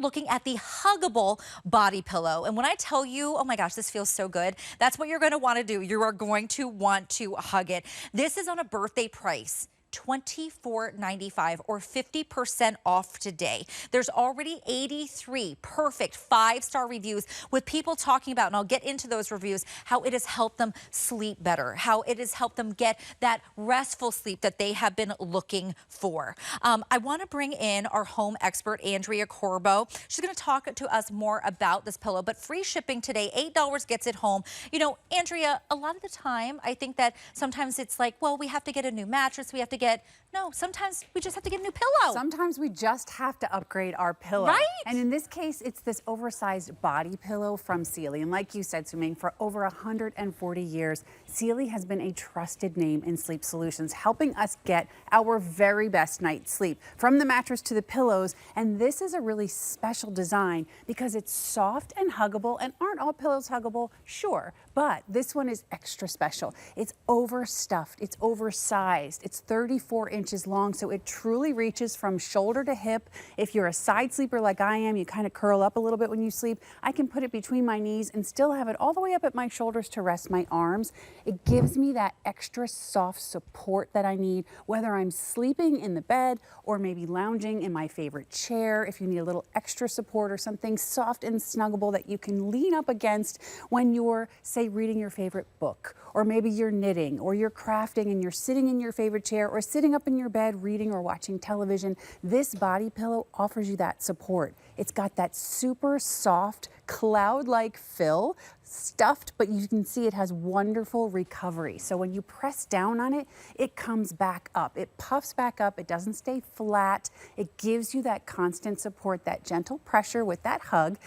looking at the Huggable Body Pillow. And when I tell you, oh my gosh, this feels so good, that's what you're going to want to do. You are going to want to hug it. This is on a birthday price. $24.95 or 50% off today. There's already 83 perfect 5-star reviews with people talking about, and I'll get into those reviews, how it has helped them sleep better, how it has helped them get that restful sleep that they have been looking for. I want to bring in our home expert, Andrea Corbo. She's going to talk to us more about this pillow, but free shipping today, $8 gets it home. You know, Andrea, a lot of the time, I think that sometimes it's like, well, we have to get a new mattress, we have to no, sometimes we just have to get a new pillow. Sometimes we just have to upgrade our pillow. Right? And in this case, it's this oversized body pillow from Sealy. And like you said, Suming, for over 140 years, Sealy has been a trusted name in sleep solutions, helping us get our very best night's sleep, from the mattress to the pillows. And this is a really special design because it's soft and huggable. And aren't all pillows huggable? Sure. But this one is extra special. It's overstuffed, it's oversized, it's 34 inches long, so it truly reaches from shoulder to hip. If you're a side sleeper like I am, you kind of curl up a little bit when you sleep, I can put it between my knees and still have it all the way up at my shoulders to rest my arms. It gives me that extra soft support that I need, whether I'm sleeping in the bed or maybe lounging in my favorite chair. If you need a little extra support or something soft and snuggable that you can lean up against when you're, say, reading your favorite book, or maybe you're knitting or you're crafting and you're sitting in your favorite chair or sitting up in your bed reading or watching television, this body pillow offers you that support. It's got that super soft, cloud-like fill, stuffed, but you can see it has wonderful recovery. So when you press down on it, it comes back up. It puffs back up. It doesn't stay flat. It gives you that constant support, that gentle pressure with that hug.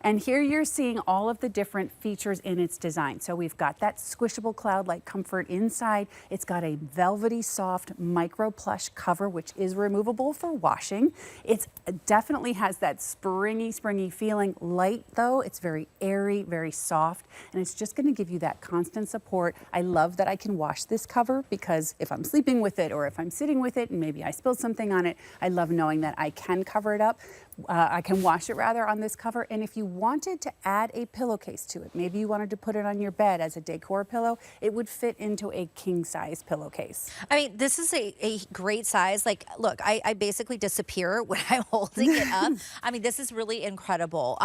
And here you're seeing all of the different features in its design. So we've got that squishable cloud-like comfort inside. It's got a velvety soft micro plush cover, which is removable for washing. It definitely has that springy feeling. Light though, it's very airy, very soft, and it's just gonna give you that constant support. I love that I can wash this cover because if I'm sleeping with it or if I'm sitting with it and maybe I spilled something on it, I love knowing that I can cover it up. I can wash it rather on this cover. And if you wanted to add a pillowcase to it, maybe you wanted to put it on your bed as a decor pillow, it would fit into a king size pillowcase. I mean, this is a great size. Like, look, I basically disappear when I'm holding it up. I mean, this is really incredible.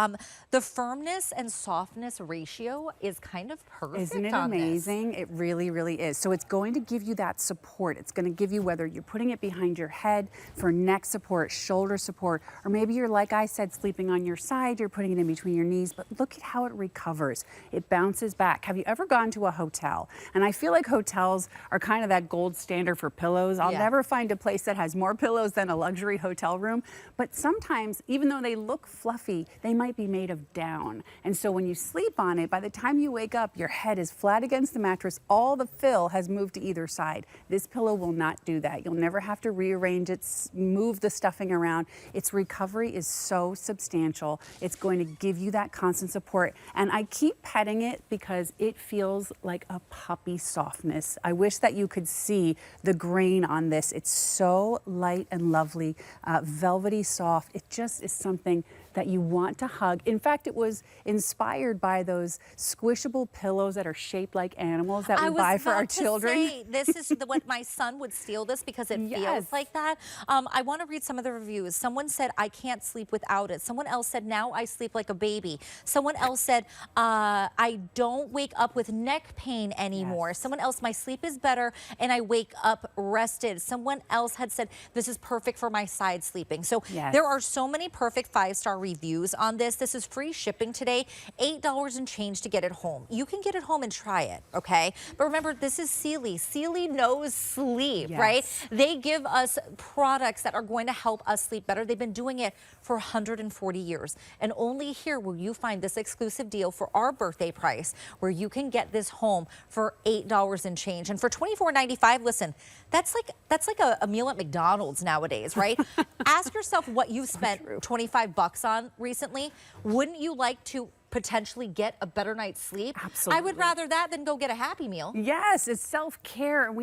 The firmness and softness ratio is kind of perfect. Isn't it amazing? It really, really is. So it's going to give you that support. It's going to give you, whether you're putting it behind your head for neck support, shoulder support, or maybe you're, like I said, sleeping on your side, you're putting it in between your knees, but look at how it recovers. It bounces back. Have you ever gone to a hotel? And I feel like hotels are kind of that gold standard for pillows. I'll never find a place that has more pillows than a luxury hotel room, but sometimes, even though they look fluffy, they might be made of down. And so when you sleep on it, by the time you wake up, your head is flat against the mattress, all the fill has moved to either side. This pillow will not do that. You'll never have to rearrange it, move the stuffing around. Its recovery is so substantial. It's going to give you that constant support. And I keep petting it because it feels like a puppy softness. I wish that you could see the grain on this. It's so light and lovely, velvety soft. It just is something that you want to hug. In fact, it was inspired by those squishable pillows that are shaped like animals that we buy for our children. Say, this is what my son would steal this because it feels like that. I want to read some of the reviews. Someone said, I can't sleep without it. Someone else said, now I sleep like a baby. Someone else said, I don't wake up with neck pain anymore. Someone else, my sleep is better and I wake up rested. Someone else had said, this is perfect for my side sleeping. So there are so many perfect 5-star reviews on this. This is free shipping today, $8 and change to get it home. You can get it home and try it, okay? But remember, this is Sealy. Sealy knows sleep, right? They give us products that are going to help us sleep better. They've been doing it for 140 years. And only here will you find this exclusive deal for our birthday price, where you can get this home for $8 and change. And for $24.95, listen, that's like a meal at McDonald's nowadays, right? Ask yourself what you've spent 25 bucks on recently. Wouldn't you like to potentially get a better night's sleep. Absolutely. I would rather that than go get a Happy Meal. Yes, it's self-care, and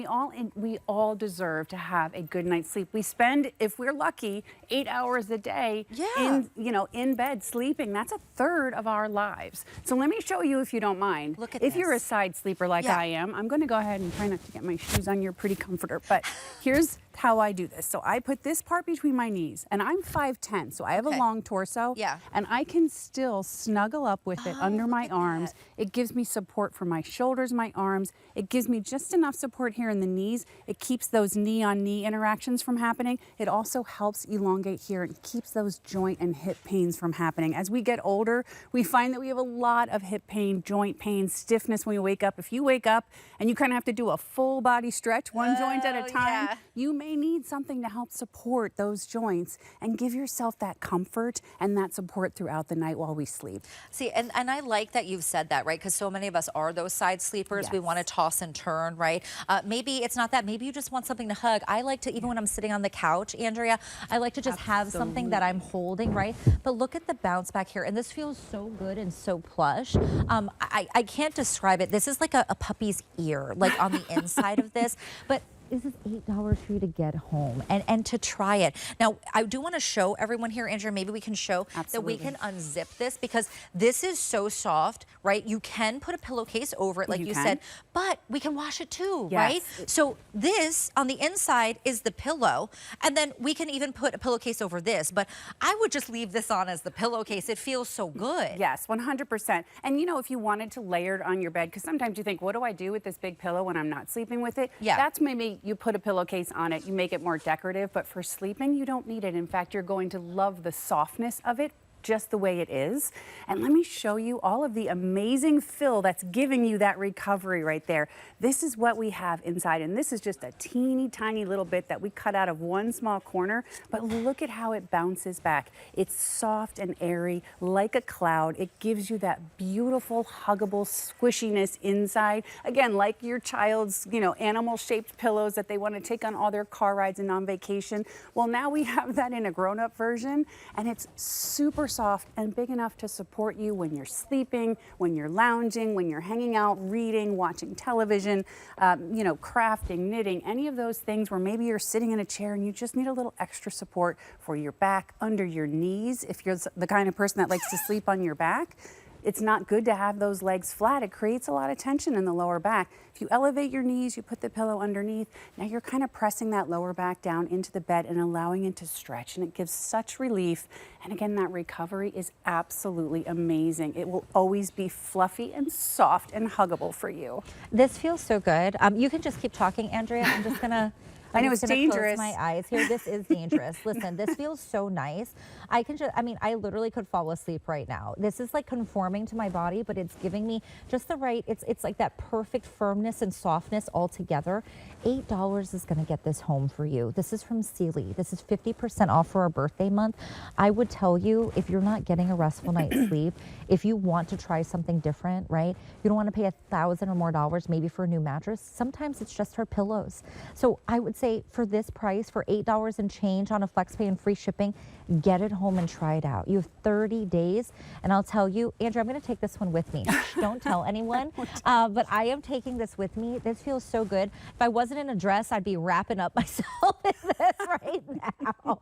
we all deserve to have a good night's sleep. We spend, if we're lucky, 8 hours a day in bed sleeping. That's a third of our lives. So let me show you, if you don't mind. Look at if this. you're a side sleeper like I am, I'm going to go ahead and try not to get my shoes on your pretty comforter, but here's how I do this. So I put this part between my knees, and I'm 5'10", so I have a long torso, and I can still snuggle up with it under my arms. It gives me support for my shoulders, my arms. It gives me just enough support here in the knees. It keeps those knee-on-knee interactions from happening. It also helps elongate here and keeps those joint and hip pains from happening. As we get older, we find that we have a lot of hip pain, joint pain, stiffness when we wake up. If you wake up and you kind of have to do a full body stretch, one joint at a time, you may need something to help support those joints and give yourself that comfort and that support throughout the night while we sleep. See, and I like that you've said that, right? Because so many of us are those side sleepers. We want to toss and turn, right? Maybe it's not that. Maybe you just want something to hug. I like to, even when I'm sitting on the couch, Andrea, I like to just have something that I'm holding, right? But look at the bounce back here. And this feels so good and so plush. I can't describe it. This is like a puppy's ear, like on the inside of this. But this is $8 for you to get home and to try it. Now, I do want to show everyone here, Andrea, maybe we can show that we can unzip this, because this is so soft, right? You can put a pillowcase over it, like you said, but we can wash it too, right? So this on the inside is the pillow, and then we can even put a pillowcase over this, but I would just leave this on as the pillowcase. It feels so good. Yes, 100%. And you know, if you wanted to layer it on your bed, because sometimes you think, what do I do with this big pillow when I'm not sleeping with it? That's maybe you put a pillowcase on it, you make it more decorative, but for sleeping, you don't need it. In fact, you're going to love the softness of it just the way it is. And let me show you all of the amazing fill that's giving you that recovery right there. This is what we have inside, and this is just a teeny tiny little bit that we cut out of one small corner, but look at how it bounces back. It's soft and airy like a cloud. It gives you that beautiful huggable squishiness inside. Again, like your child's, animal shaped pillows that they want to take on all their car rides and on vacation. Well, now we have that in a grown-up version, and it's super soft and big enough to support you when you're sleeping, when you're lounging, when you're hanging out, reading, watching television, crafting, knitting, any of those things where maybe you're sitting in a chair and you just need a little extra support for your back, under your knees. If you're the kind of person that likes to sleep on your back, it's not good to have those legs flat. It creates a lot of tension in the lower back. If you elevate your knees, you put the pillow underneath, now you're kind of pressing that lower back down into the bed and allowing it to stretch, and it gives such relief. And again, that recovery is absolutely amazing. It will always be fluffy and soft and huggable for you. This feels so good. You can just keep talking, Andrea. I'm just gonna I know it's dangerous. Close my eyes here. This is dangerous. Listen, this feels so nice. I literally could fall asleep right now. This is like conforming to my body, but it's giving me just the right, it's like that perfect firmness and softness all together. $8 is going to get this home for you. This is from Sealy. This is 50% off for our birthday month. I would tell you, if you're not getting a restful night's sleep, if you want to try something different, right? You don't want to pay $1,000 or more maybe for a new mattress. Sometimes it's just our pillows. So I would say for this price, for $8 and change on a FlexPay and free shipping, get it home and try it out. You have 30 days, and I'll tell you, Andrea, I'm going to take this one with me. Don't tell anyone, but I am taking this with me. This feels so good. If I wasn't in a dress, I'd be wrapping up myself in this right now.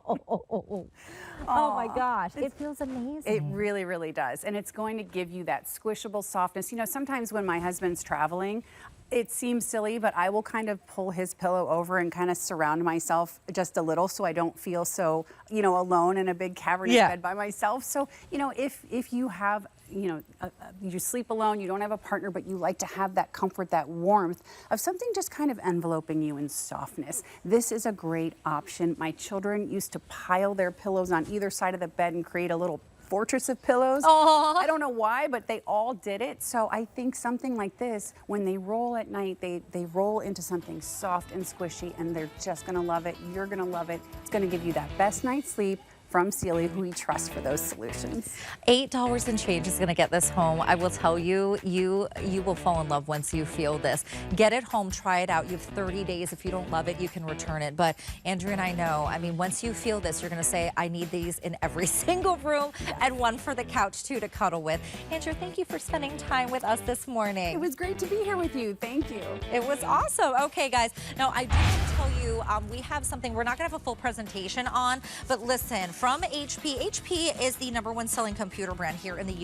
Oh my gosh, it feels amazing. It really, really does, and it's going to give you that squishable softness. Sometimes when my husband's traveling, it seems silly, but I will kind of pull his pillow over and kind of surround myself just a little so I don't feel so, alone in a big cavernous bed by myself. So, if you have, you sleep alone, you don't have a partner, but you like to have that comfort, that warmth of something just kind of enveloping you in softness, this is a great option. My children used to pile their pillows on either side of the bed and create a little fortress of pillows. I don't know why, but they all did it. So I think something like this, when they roll at night, they roll into something soft and squishy, and they're just gonna love it. You're gonna love it. It's gonna give you that best night's sleep, from Sealy, who we trust for those solutions. $8 and change is going to get this home. I will tell you, you will fall in love once you feel this. Get it home, try it out. You have 30 days. If you don't love it, you can return it. But Andrea and I know, I mean, once you feel this, you're going to say, I need these in every single room, and one for the couch too to cuddle with. Andrea, thank you for spending time with us this morning. It was great to be here with you. Thank you. It was awesome. Okay, guys. Now, I do want to tell you, we have something we're not going to have a full presentation on, but listen, from HP. HP is the #1 selling computer brand here in the